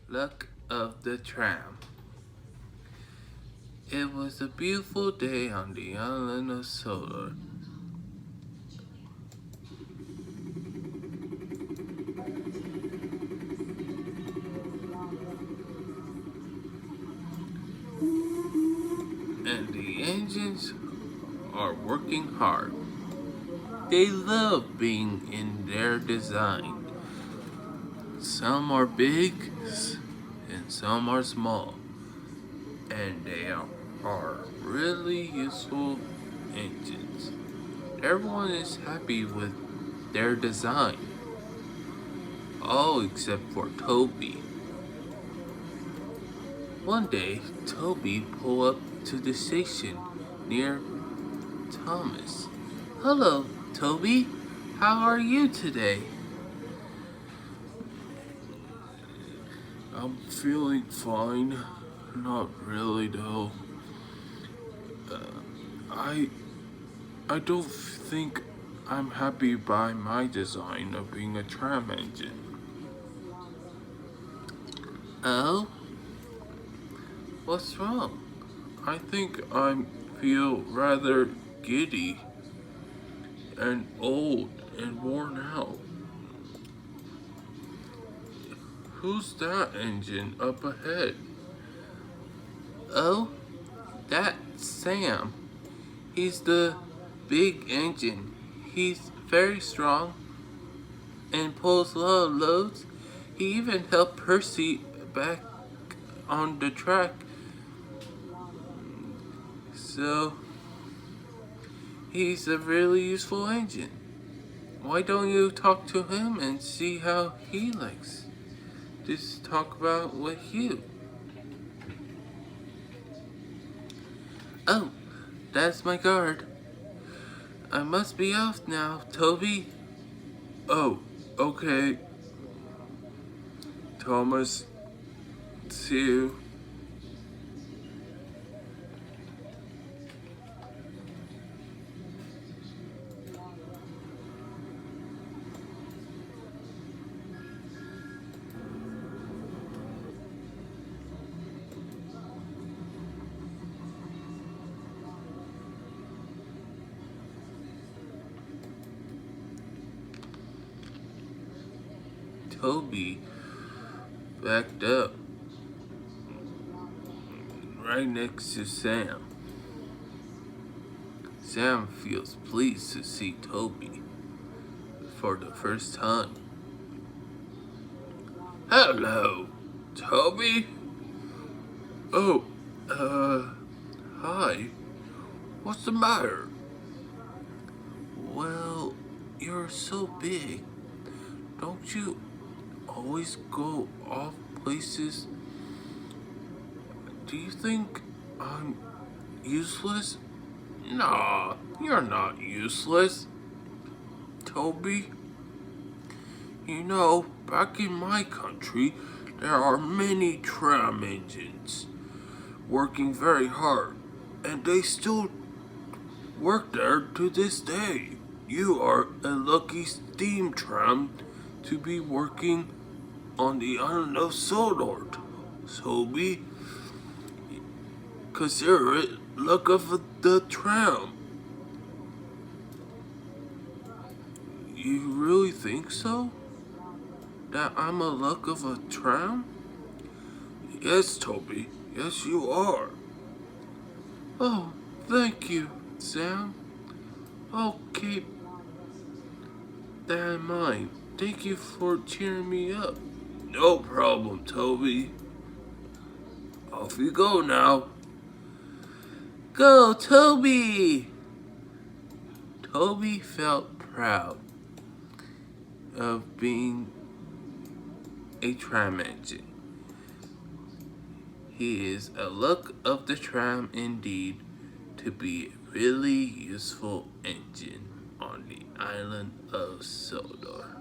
Luck of the Tram. It was a beautiful day on the island of Sodor. And the engines are working hard. They love being in their design. Some are big and some are small. And they are really useful engines. Everyone is happy with their design. All except for Toby. One day, Toby pulled up to the station near Thomas. Hello, Toby. How are you today? I'm feeling fine. Not really, though. I don't think I'm happy by my design of being a tram engine. Oh? What's wrong? I think I feel rather giddy and old and worn out. Who's that engine up ahead? Oh, that's Sam. He's the big engine. He's very strong and pulls a lot of loads. He even helped Percy back on the track. So, he's a really useful engine. Why don't you talk to him and see how he likes to talk about with you? Oh, that's my guard. I must be off now, Toby. Oh, okay. Thomas, see you. Toby backed up right next to Sam. Sam feels pleased to see Toby for the first time. Hello, Toby. Oh, hi. What's the matter? Well, you're so big. Don't you always go off places? Do you think I'm useless? Nah, you're not useless, Toby. You know, back in my country, there are many tram engines working very hard, and they still work there to this day. You are a lucky steam tram to be working on the island of Sodor, Toby. Consider it luck of the tram. You really think so? That I'm a luck of a tram? Yes, Toby. Yes, you are. Oh, thank you, Sam. I'll keep that in mind. Thank you for cheering me up. No problem, Toby. Off you go now. Go, Toby! Toby felt proud of being a tram engine. He is a luck of the tram indeed to be a really useful engine on the island of Sodor.